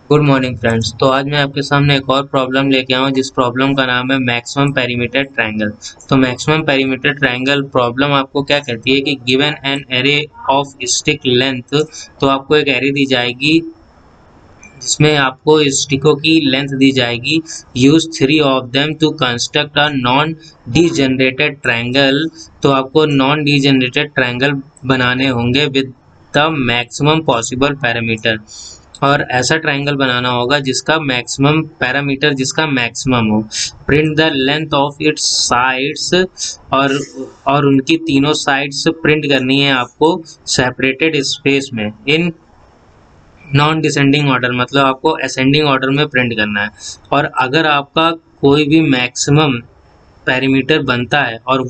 Good morning friends. तो आज मैं आपके सामने एक और प्रॉब्लम लेके आया हूँ जिस प्रॉब्लम का नाम है मैक्सिमम पेरीमीटर ट्रायंगल। तो मैक्सिमम पेरीमीटर ट्रायंगल प्रॉब्लम आपको क्या कहती है कि given an array of stick length, तो आपको एक एरे दी जाएगी जिसमें आपको स्टिकों की लेंथ दी जाएगी। Use 3 of them to construct a non degenerated triangle. तो आपको नॉन डीजेनरेटेड ट्रायंगल बनाने होंगे with the maximum possible parameter, और ऐसा ट्रायंगल बनाना होगा जिसका मैक्सिमम पैरामीटर जिसका मैक्सिमम हो। Print the length of its sides, और उनकी तीनों साइड्स प्रिंट करनी है आपको सेपरेटेड स्पेस में इन नॉन डिसेंडिंग ऑर्डर, मतलब आपको असेंडिंग ऑर्डर में प्रिंट करना है। और अगर आपका कोई भी मैक्सिमम पैरामीटर बनता है और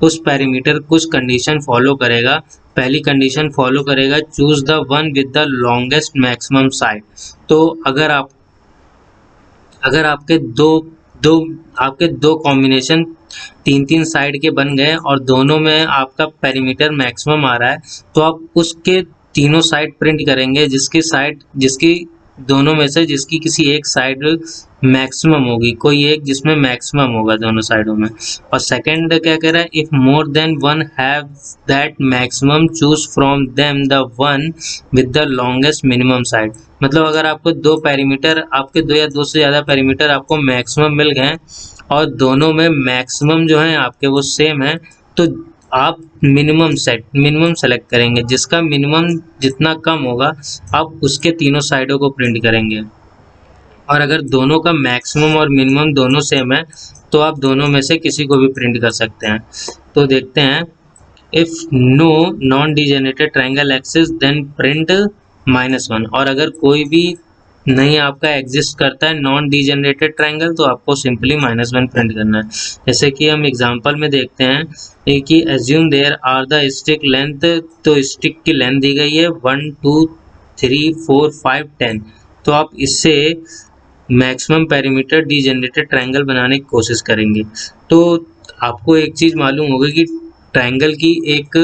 उस पैरामीटर कुछ कंडीशन फॉलो करेगा, पहली कंडीशन फॉलो करेगा choose the one with the longest maximum side. तो अगर आपके दो कॉम्बिनेशन तीन तीन साइड के बन गए और दोनों में आपका पेरीमीटर मैक्सिमम आ रहा है, तो आप उसके तीनों साइड प्रिंट करेंगे जिसकी दोनों में से जिसकी किसी एक साइड मैक्सिमम होगी, कोई एक जिसमें मैक्सिमम होगा दोनों साइडों में। और सेकंड क्या कह रहा है, if more than one have that maximum choose from them the one with the longest minimum side. मतलब अगर आपको दो पैरामीटर, आपके दो या दो से ज़्यादा पैरामीटर आपको मैक्सिमम मिल गए और दोनों में मैक्सिमम जो है आपके वो सेम है, तो आप मिनिमम सेलेक्ट करेंगे। जिसका मिनिमम जितना कम होगा आप उसके तीनों साइडों को प्रिंट करेंगे। और अगर दोनों का मैक्सिमम और मिनिमम दोनों सेम है तो आप दोनों में से किसी को भी प्रिंट कर सकते हैं। तो देखते हैं, if no non degenerated triangle exist then print -1। और अगर कोई भी नहीं आपका एग्जिस्ट करता है नॉन डिजेनरेटेड ट्रायंगल, तो आपको सिंपली -1 प्रिंट करना है। जैसे कि हम एग्जांपल में देखते हैं कि assume there are the stick length. तो स्टिक की लेंथ दी गई है 1 2 3 4 5 10। तो आप इससे मैक्सिमम पेरीमीटर डीजेनरेटेड ट्रायंगल बनाने की कोशिश करेंगे। तो आपको एक चीज़ मालूम होगी कि ट्रायंगल की एक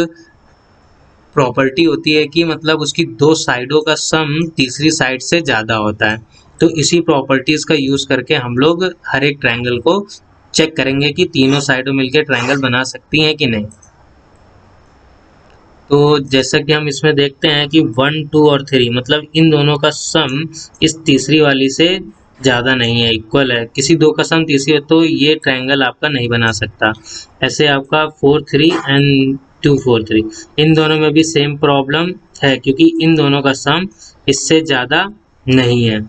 प्रॉपर्टी होती है कि मतलब उसकी दो साइडों का सम तीसरी साइड से ज़्यादा होता है। तो इसी प्रॉपर्टीज़ का यूज़ करके हम लोग हर एक ट्रायंगल को चेक करेंगे कि तीनों साइडों मिलकर ट्रायंगल बना सकती हैं कि नहीं। तो जैसा कि हम इसमें देखते हैं कि 1 2 और 3 मतलब इन दोनों का सम इस तीसरी वाली से ज़्यादा नहीं है, इक्वल है। किसी दो का सम तीसरी है तो ये ट्रायंगल आपका नहीं बना सकता। ऐसे आपका 4 3 एंड 2 4 3, इन दोनों में भी सेम प्रॉब्लम है क्योंकि इन दोनों का सम इससे ज़्यादा नहीं है,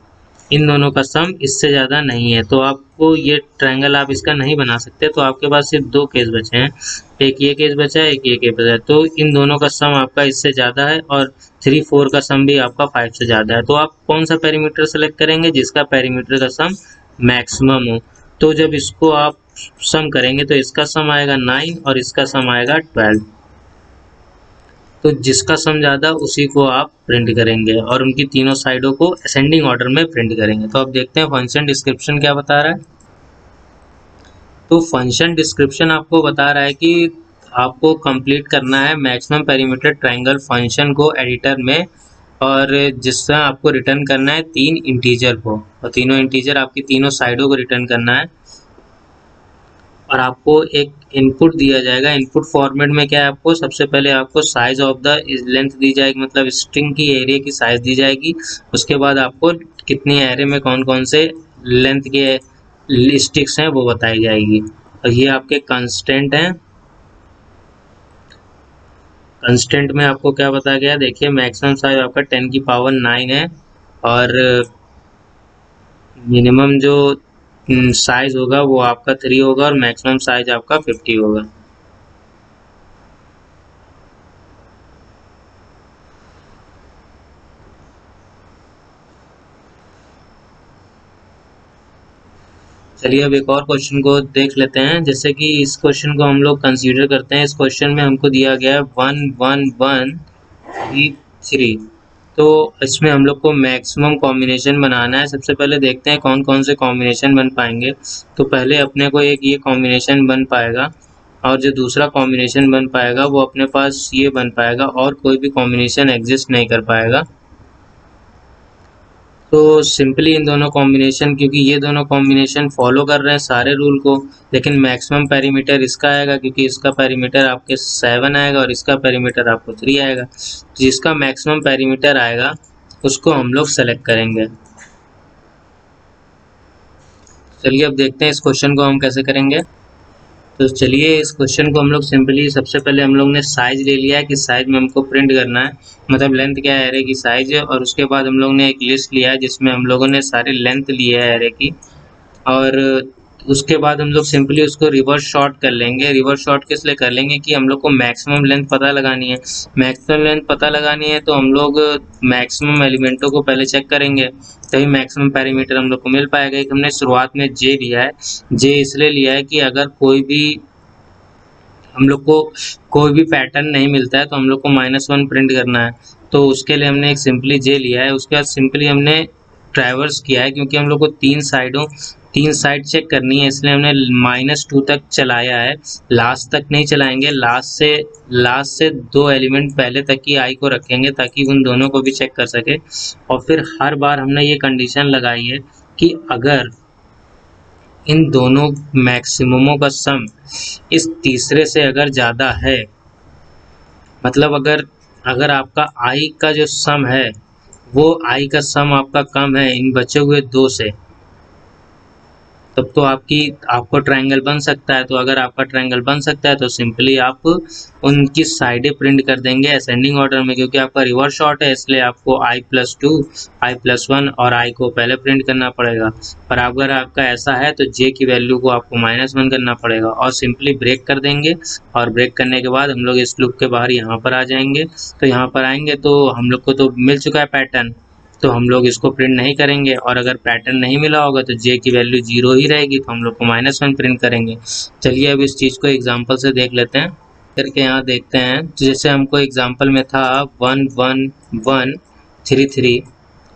इन दोनों का सम इससे ज़्यादा नहीं है। तो आपको ये ट्रायंगल आप इसका नहीं बना सकते। तो आपके पास सिर्फ दो केस बचे हैं, एक ये केस बचा है, एक ये केस बचा है। तो इन दोनों का सम आपका इससे ज़्यादा है और 3 4 का सम भी आपका 5 से ज़्यादा है। तो आप कौन सा पैरामीटर सेलेक्ट करेंगे, जिसका पैरामीटर का सम मैक्सिमम हो। तो जब इसको आप सम करेंगे तो इसका सम आएगा 9 और इसका सम आएगा 12। तो जिसका सम ज़्यादा उसी को आप प्रिंट करेंगे और उनकी तीनों साइडों को असेंडिंग ऑर्डर में प्रिंट करेंगे। तो अब देखते हैं फंक्शन डिस्क्रिप्शन क्या बता रहा है। तो फंक्शन डिस्क्रिप्शन आपको बता रहा है कि आपको कंप्लीट करना है मैक्सिमम पेरीमीटर ट्रायंगल फंक्शन को एडिटर में, और जिससे आपको रिटर्न करना है 3 इंटीजर को, और तीनों इंटीजर आपकी तीनों साइडों को रिटर्न करना है। और आपको एक इनपुट दिया जाएगा। इनपुट फॉर्मेट में क्या है, आपको सबसे पहले आपको साइज ऑफ द लेंथ दी जाएगी, मतलब स्ट्रिंग की एरिया की साइज दी जाएगी। उसके बाद आपको कितनी एरे में कौन कौन से लेंथ के स्टिक्स हैं वो बताई जाएगी। और ये आपके कंस्टेंट हैं। कंस्टेंट में आपको क्या बताया गया, देखिए मैक्सिमम साइज आपका 10 की पावर 9 है, और मिनिमम जो साइज होगा वो आपका 3 होगा और मैक्सिमम साइज आपका 50 होगा। चलिए अब एक और क्वेश्चन को देख लेते हैं। जैसे कि इस क्वेश्चन को हम लोग कंसीडर करते हैं। इस क्वेश्चन में हमको दिया गया है 1 1 1 3 3। तो इसमें हम लोग को मैक्सिमम कॉम्बिनेशन बनाना है। सबसे पहले देखते हैं कौन कौन से कॉम्बिनेशन बन पाएंगे। तो पहले अपने को एक ये कॉम्बिनेशन बन पाएगा, और जो दूसरा कॉम्बिनेशन बन पाएगा वो अपने पास ये बन पाएगा, और कोई भी कॉम्बिनेशन एग्जिस्ट नहीं कर पाएगा। तो सिंपली इन दोनों कॉम्बिनेशन, क्योंकि ये दोनों कॉम्बिनेशन फॉलो कर रहे हैं सारे रूल को, लेकिन मैक्सिमम पेरीमीटर इसका आएगा क्योंकि इसका पेरीमीटर आपके 7 आएगा और इसका पेरीमीटर आपको 3 आएगा। जिसका मैक्सिमम पेरीमीटर आएगा उसको हम लोग सेलेक्ट करेंगे। चलिए अब देखते हैं इस क्वेश्चन को हम कैसे करेंगे। तो चलिए इस क्वेश्चन को हम लोग सिंपली, सबसे पहले हम लोग ने साइज ले लिया है कि साइज में हमको प्रिंट करना है, मतलब लेंथ क्या है एरे की साइज है, और उसके बाद हम लोग ने एक लिस्ट लिया है जिसमें हम लोगों ने सारी लेंथ ली है एरे की, और उसके बाद हम लोग सिंपली उसको रिवर्स शॉर्ट कर लेंगे। रिवर्स शॉर्ट किस लिए कर लेंगे कि हम लोग को मैक्सिमम लेंथ पता लगानी है। मैक्सिमम लेंथ पता लगानी है तो हम लोग मैक्सिमम एलिमेंटों को पहले चेक करेंगे, तभी मैक्सिमम पैरामीटर हम लोग को मिल पाएगा। एक हमने शुरुआत में जे लिया है, जे इसलिए लिया है कि अगर कोई भी हम लोग को कोई भी पैटर्न नहीं मिलता है तो हम लोग को -1 प्रिंट करना है, तो उसके लिए हमने एक सिंपली जे लिया है। उसके बाद सिंपली हमने ट्रैवर्स किया है क्योंकि हम लोग को तीन साइड चेक करनी है, इसलिए हमने -2 तक चलाया है, लास्ट तक नहीं चलाएंगे। लास्ट से 2 एलिमेंट पहले तक की आई को रखेंगे ताकि उन दोनों को भी चेक कर सके। और फिर हर बार हमने ये कंडीशन लगाई है कि अगर इन दोनों मैक्सिममों का सम इस तीसरे से अगर ज़्यादा है, मतलब अगर आपका आई का जो सम है वो आई का सम आपका कम है इन बचे हुए 2 से, तब तो आपको ट्रायंगल बन सकता है। तो अगर आपका ट्रायंगल बन सकता है तो सिंपली आप उनकी साइडें प्रिंट कर देंगे असेंडिंग ऑर्डर में, क्योंकि आपका रिवर्स शॉर्ट है इसलिए आपको i+2, i+1 और i को पहले प्रिंट करना पड़ेगा। पर अगर आपका ऐसा है तो j की वैल्यू को आपको -1 करना पड़ेगा और सिंपली ब्रेक कर देंगे। और ब्रेक करने के बाद हम लोग इस लूप के बाहर यहाँ पर आ जाएंगे। तो यहाँ पर आएंगे तो हम लोग को तो मिल चुका है पैटर्न, तो हम लोग इसको प्रिंट नहीं करेंगे। और अगर पैटर्न नहीं मिला होगा तो जे की वैल्यू 0 ही रहेगी, तो हम लोग को -1 प्रिंट करेंगे। चलिए अब इस चीज़ को एग्जांपल से देख लेते हैं। करके यहाँ देखते हैं, तो जैसे हमको एग्जांपल में था 1 1 1 3 3,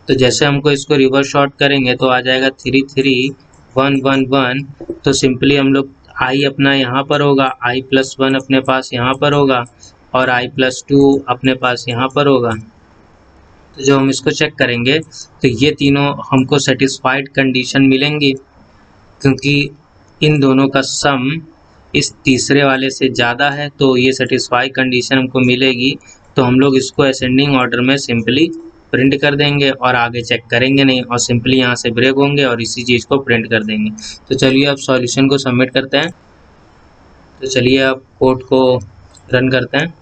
तो जैसे हमको इसको रिवर्स शॉर्ट करेंगे तो आ जाएगा 3 3 1 1 1। तो सिंपली हम लोग आई अपना यहाँ पर होगा, i+1 अपने पास यहाँ पर होगा और i+2 अपने पास यहाँ पर होगा। तो जो हम इसको चेक करेंगे तो ये तीनों हमको सेटिस्फाइड कंडीशन मिलेंगी, क्योंकि इन दोनों का सम इस तीसरे वाले से ज़्यादा है, तो ये सेटिस्फाई कंडीशन हमको मिलेगी। तो हम लोग इसको असेंडिंग ऑर्डर में सिंपली प्रिंट कर देंगे और आगे चेक करेंगे नहीं, और सिंपली यहाँ से ब्रेक होंगे और इसी चीज़ को प्रिंट कर देंगे। तो चलिए अब सॉल्यूशन को सबमिट करते हैं। तो चलिए अब कोड को रन करते हैं।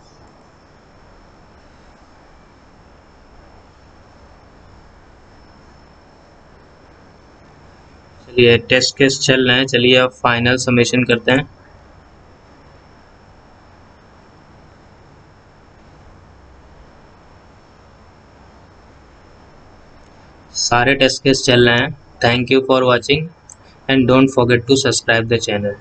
चलिए टेस्ट केस चल रहे हैं, चलिए अब फाइनल समेशन करते हैं। सारे टेस्ट केस चल रहे हैं। Thank you for watching and don't forget to subscribe the channel.